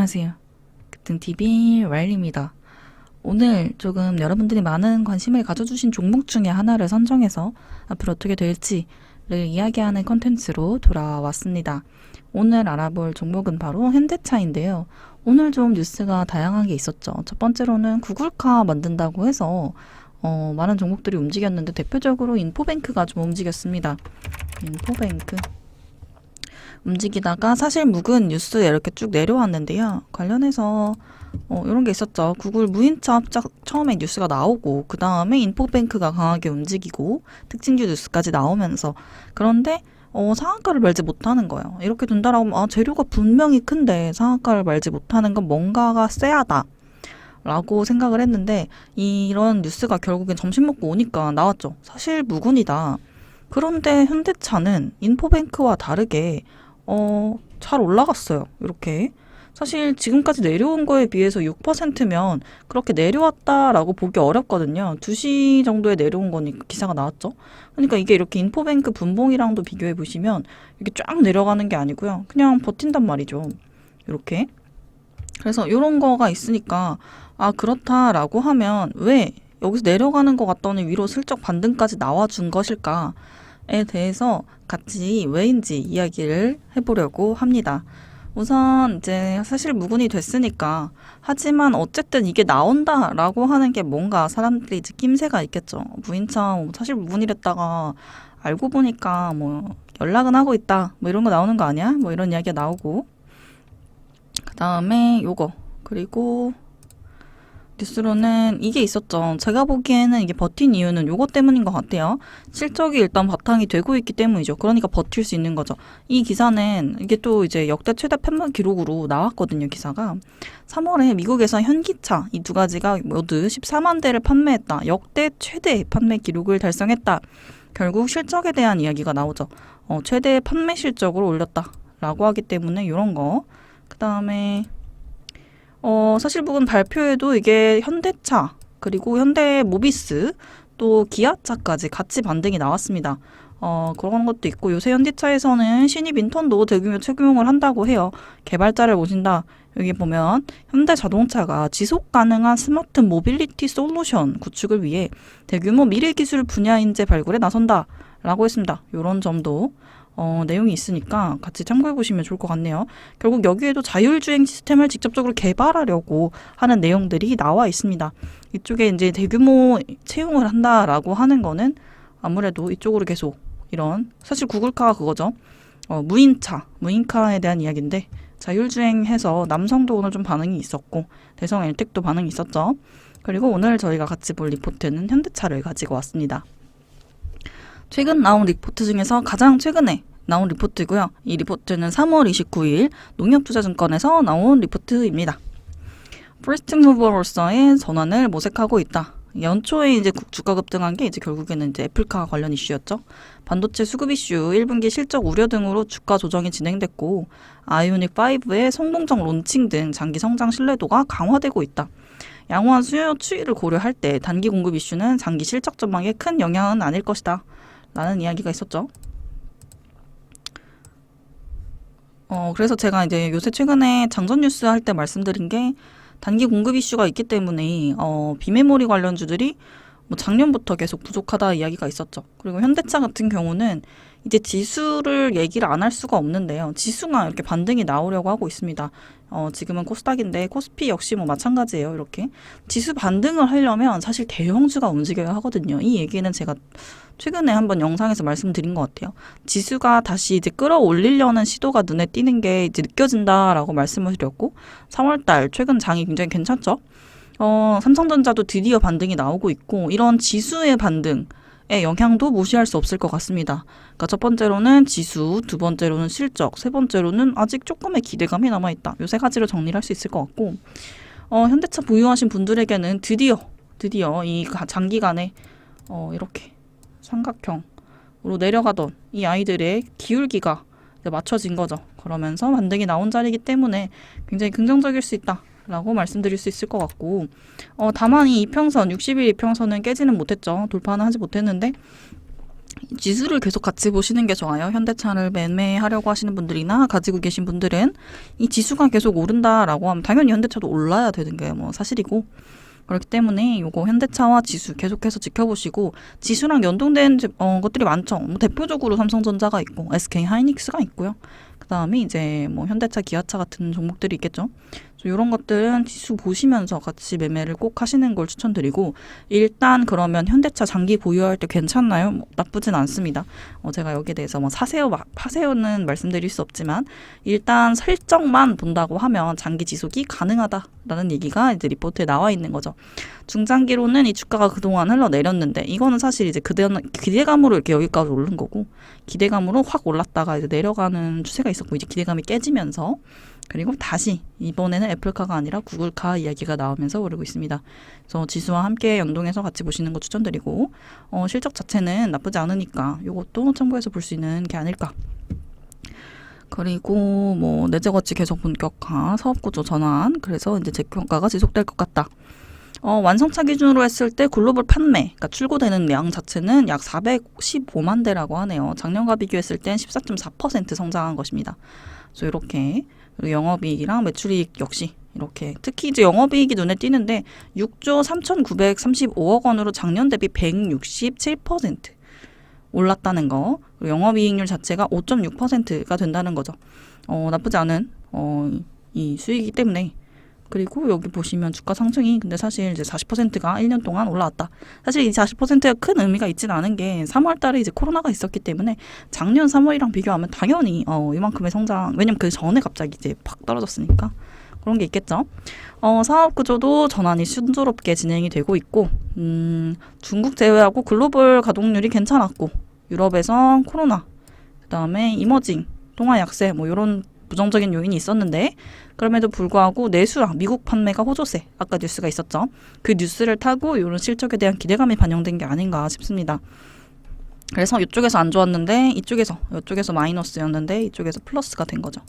안녕하세요. 급등TV 라일입니다. 오늘 조금 여러분들이 많은 관심을 가져주신 종목 중에 하나를 선정해서 앞으로 어떻게 될지를 이야기하는 컨텐츠로 돌아왔습니다. 오늘 알아볼 종목은 바로 현대차인데요. 오늘 좀 뉴스가 다양한 게 있었죠. 첫 번째로는 구글카 만든다고 해서 많은 종목들이 움직였는데 대표적으로 인포뱅크가 좀 움직였습니다. 인포뱅크 움직이다가 사실 묵은 뉴스에 이렇게 쭉 내려왔는데요. 관련해서 이런 게 있었죠. 구글 무인차 합작 처음에 뉴스가 나오고 그 다음에 인포뱅크가 강하게 움직이고 특징주 뉴스까지 나오면서 그런데 상한가를 말지 못하는 거예요. 이렇게 된다라고 하면 재료가 분명히 큰데 상한가를 말지 못하는 건 뭔가가 쎄하다 라고 생각을 했는데 이런 뉴스가 결국엔 점심 먹고 오니까 나왔죠. 사실 묵은이다. 그런데 현대차는 인포뱅크와 다르게 잘 올라갔어요. 이렇게. 사실 지금까지 내려온 거에 비해서 6%면 그렇게 내려왔다라고 보기 어렵거든요. 2시 정도에 내려온 거니까 기사가 나왔죠. 그러니까 이게 이렇게 인포뱅크 분봉이랑도 비교해 보시면 이게 쫙 내려가는 게 아니고요. 그냥 버틴단 말이죠. 이렇게. 그래서 이런 거가 있으니까 그렇다라고 하면 왜 여기서 내려가는 것 같더니 위로 슬쩍 반등까지 나와준 것일까에 대해서 같이 왜인지 이야기를 해보려고 합니다. 우선 이제 사실 무근이 됐으니까 하지만 어쨌든 이게 나온다라고 하는 게 뭔가 사람들이 이제 낌새가 있겠죠. 무인차 사실 무근이랬다가 알고 보니까 뭐 연락은 하고 있다 뭐 이런 거 나오는 거 아니야? 뭐 이런 이야기가 나오고 그 다음에 요거 그리고 뉴스로는 이게 있었죠. 제가 보기에는 이게 버틴 이유는 요거 때문인 것 같아요. 실적이 일단 바탕이 되고 있기 때문이죠. 그러니까 버틸 수 있는 거죠. 이 기사는 이게 또 이제 역대 최대 판매 기록으로 나왔거든요. 기사가 3월에 미국에서 현기차 이 두 가지가 모두 14만 대를 판매했다. 역대 최대 판매 기록을 달성했다. 결국 실적에 대한 이야기가 나오죠. 최대 판매 실적을 올렸다 라고 하기 때문에 이런 거. 그 다음에 사실 부분 발표에도 이게 현대차 그리고 현대모비스 또 기아차까지 같이 반등이 나왔습니다. 그런 것도 있고 요새 현대차에서는 신입 인턴도 대규모 채용을 한다고 해요. 개발자를 모신다. 여기 보면 현대자동차가 지속 가능한 스마트 모빌리티 솔루션 구축을 위해 대규모 미래기술 분야 인재 발굴에 나선다 라고 했습니다. 이런 점도 내용이 있으니까 같이 참고해 보시면 좋을 것 같네요. 결국 여기에도 자율주행 시스템을 직접적으로 개발하려고 하는 내용들이 나와 있습니다. 이쪽에 이제 대규모 채용을 한다라고 하는 거는 아무래도 이쪽으로 계속 이런 사실 구글카가 그거죠. 무인카에 대한 이야기인데 자율주행해서 남성도 오늘 좀 반응이 있었고 대성 엘텍도 반응이 있었죠. 그리고 오늘 저희가 같이 볼 리포트는 현대차를 가지고 왔습니다. 최근 나온 리포트 중에서 가장 최근에 나온 리포트고요. 이 리포트는 3월 29일 농협투자증권에서 나온 리포트입니다. 프리스트 무버로서의 전환을 모색하고 있다. 연초에 이제 주가 급등한 게 이제 결국에는 이제 애플카 관련 이슈였죠. 반도체 수급 이슈, 1분기 실적 우려 등으로 주가 조정이 진행됐고 아이오닉 5의 성공적 론칭 등 장기 성장 신뢰도가 강화되고 있다. 양호한 수요 추이를 고려할 때 단기 공급 이슈는 장기 실적 전망에 큰 영향은 아닐 것이다. 라는 이야기가 있었죠. 그래서 제가 이제 요새 최근에 장전 뉴스 할 때 말씀드린 게 단기 공급 이슈가 있기 때문에 비메모리 관련주들이 뭐 작년부터 계속 부족하다 이야기가 있었죠. 그리고 현대차 같은 경우는 이제 지수를 얘기를 안 할 수가 없는데요. 지수가 이렇게 반등이 나오려고 하고 있습니다. 지금은 코스닥인데 코스피 역시 뭐 마찬가지예요. 이렇게 지수 반등을 하려면 사실 대형주가 움직여야 하거든요. 이 얘기는 제가 최근에 한번 영상에서 말씀드린 것 같아요. 지수가 다시 이제 끌어올리려는 시도가 눈에 띄는 게 이제 느껴진다라고 말씀을 드렸고 3월달 최근 장이 굉장히 괜찮죠. 삼성전자도 드디어 반등이 나오고 있고 이런 지수의 반등의 영향도 무시할 수 없을 것 같습니다. 그러니까 첫 번째로는 지수, 두 번째로는 실적, 세 번째로는 아직 조금의 기대감이 남아있다. 요 세 가지로 정리를 할 수 있을 것 같고 현대차 보유하신 분들에게는 드디어 이 장기간에 이렇게 삼각형으로 내려가던 이 아이들의 기울기가 맞춰진 거죠. 그러면서 반등이 나온 자리이기 때문에 굉장히 긍정적일 수 있다. 라고 말씀드릴 수 있을 것 같고 다만 이 이평선 60일 이평선은 깨지는 못했죠. 돌파는 하지 못했는데 지수를 계속 같이 보시는 게 좋아요. 현대차를 매매하려고 하시는 분들이나 가지고 계신 분들은 이 지수가 계속 오른다라고 하면 당연히 현대차도 올라야 되는 게 뭐 사실이고, 그렇기 때문에 요거 현대차와 지수 계속해서 지켜보시고, 지수랑 연동된 것들이 많죠. 뭐 대표적으로 삼성전자가 있고 SK하이닉스가 있고요. 그 다음에 이제 뭐 현대차, 기아차 같은 종목들이 있겠죠. 이런 것들은 지수 보시면서 같이 매매를 꼭 하시는 걸 추천드리고, 일단 그러면 현대차 장기 보유할 때 괜찮나요? 뭐 나쁘진 않습니다. 제가 여기에 대해서 뭐 사세요, 파세요는 말씀드릴 수 없지만, 일단 설정만 본다고 하면 장기 지속이 가능하다라는 얘기가 이제 리포트에 나와 있는 거죠. 중장기로는 이 주가가 그동안 흘러내렸는데, 이거는 사실 이제 기대감으로 이렇게 여기까지 오른 거고, 기대감으로 확 올랐다가 이제 내려가는 추세가 있었고, 이제 기대감이 깨지면서, 그리고 다시 이번에는 애플카가 아니라 구글카 이야기가 나오면서 오르고 있습니다. 그래서 지수와 함께 연동해서 같이 보시는 거 추천드리고, 실적 자체는 나쁘지 않으니까 이것도 참고해서 볼 수 있는 게 아닐까. 그리고 뭐 내재가치 계속 본격화, 사업구조 전환, 그래서 이제 재평가가 지속될 것 같다. 완성차 기준으로 했을 때 글로벌 판매, 그러니까 출고되는 량 자체는 약 415만 대라고 하네요. 작년과 비교했을 땐 14.4% 성장한 것입니다. 그래서 이렇게, 그리고 영업이익이랑 매출이익 역시 이렇게, 특히 이제 영업이익이 눈에 띄는데 6조 3,935억 원으로 작년 대비 167% 올랐다는 거, 그리고 영업이익률 자체가 5.6%가 된다는 거죠. 나쁘지 않은 이 수익이기 때문에. 그리고 여기 보시면 주가 상승이 근데 사실 이제 40%가 1년 동안 올라왔다. 사실 이 40%가 큰 의미가 있진 않은 게 3월 달에 이제 코로나가 있었기 때문에 작년 3월이랑 비교하면 당연히 이만큼의 성장, 왜냐면 그 전에 갑자기 이제 팍 떨어졌으니까 그런 게 있겠죠. 사업 구조도 전환이 순조롭게 진행이 되고 있고, 중국 제외하고 글로벌 가동률이 괜찮았고, 유럽에선 코로나, 그 다음에 이머징, 동아 약세 뭐 이런 부정적인 요인이 있었는데, 그럼에도 불구하고 내수랑 미국 판매가 호조세, 아까 뉴스가 있었죠. 그 뉴스를 타고 이런 실적에 대한 기대감이 반영된 게 아닌가 싶습니다. 그래서 이쪽에서 안 좋았는데 이쪽에서 마이너스였는데 이쪽에서 플러스가 된 거죠.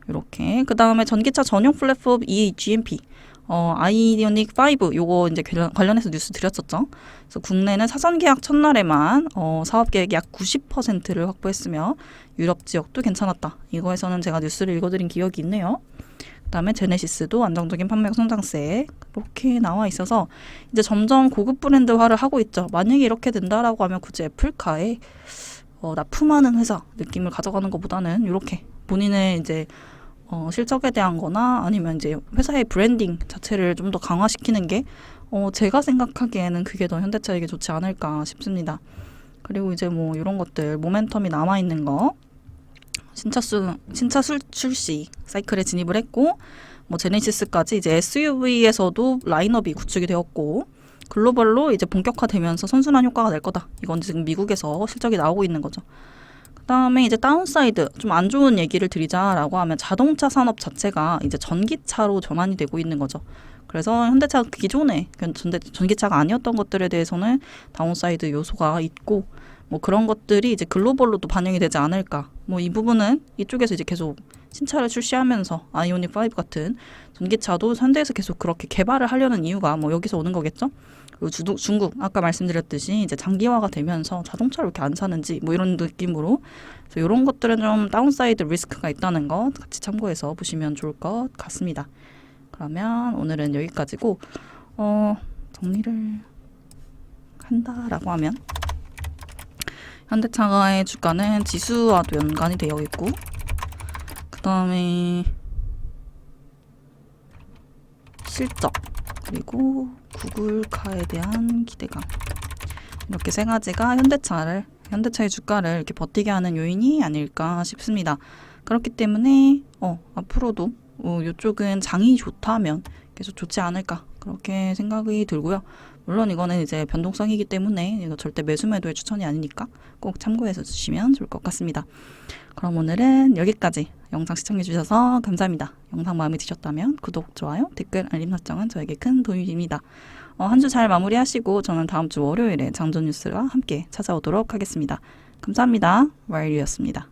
이렇게. 그 다음에 전기차 전용 플랫폼 eGMP, 아이오닉 5 요거 이제 관련해서 뉴스 드렸었죠. 그래서 국내는 사전 계약 첫날에만 사업 계획 약 90%를 확보했으며 유럽 지역도 괜찮았다. 이거에서는 제가 뉴스를 읽어드린 기억이 있네요. 그다음에 제네시스도 안정적인 판매 성장세 이렇게 나와 있어서 이제 점점 고급 브랜드화를 하고 있죠. 만약에 이렇게 된다라고 하면 굳이 애플카에 납품하는 회사 느낌을 가져가는 것보다는 이렇게 본인의 이제 실적에 대한 거나 아니면 이제 회사의 브랜딩 자체를 좀 더 강화시키는 게 제가 생각하기에는 그게 더 현대차에게 좋지 않을까 싶습니다. 그리고 이제 뭐 이런 것들 모멘텀이 남아있는 거, 신차 출시 사이클에 진입을 했고, 뭐 제네시스까지 이제 SUV에서도 라인업이 구축이 되었고, 글로벌로 이제 본격화되면서 선순환 효과가 낼 거다. 이건 지금 미국에서 실적이 나오고 있는 거죠. 그다음에 이제 다운사이드, 좀 안 좋은 얘기를 드리자라고 하면 자동차 산업 자체가 이제 전기차로 전환이 되고 있는 거죠. 그래서 현대차 기존에 전기차가 아니었던 것들에 대해서는 다운사이드 요소가 있고, 뭐 그런 것들이 이제 글로벌로도 반영이 되지 않을까. 뭐 이 부분은 이쪽에서 이제 계속 신차를 출시하면서 아이오닉 5 같은 전기차도 현대에서 계속 그렇게 개발을 하려는 이유가 뭐 여기서 오는 거겠죠. 그리고 중국 아까 말씀드렸듯이 이제 장기화가 되면서 자동차를 이렇게 안 사는지 뭐 이런 느낌으로, 그래서 이런 것들은 좀 다운사이드 리스크가 있다는 거 같이 참고해서 보시면 좋을 것 같습니다. 그러면 오늘은 여기까지고, 정리를 한다라고 하면 현대차의 주가는 지수와도 연관이 되어 있고, 그 다음에 실적, 그리고 구글카에 대한 기대감, 이렇게 세 가지가 현대차의 주가를 이렇게 버티게 하는 요인이 아닐까 싶습니다. 그렇기 때문에 앞으로도 이쪽은 장이 좋다면 계속 좋지 않을까 그렇게 생각이 들고요. 물론 이거는 이제 변동성이기 때문에 이거 절대 매수 매도의 추천이 아니니까 꼭 참고해서 주시면 좋을 것 같습니다. 그럼 오늘은 여기까지. 영상 시청해 주셔서 감사합니다. 영상 마음에 드셨다면 구독, 좋아요, 댓글, 알림 설정은 저에게 큰 도움이 됩니다. 한 주 잘 마무리하시고 저는 다음 주 월요일에 장전 뉴스와 함께 찾아오도록 하겠습니다. 감사합니다. 와일리였습니다.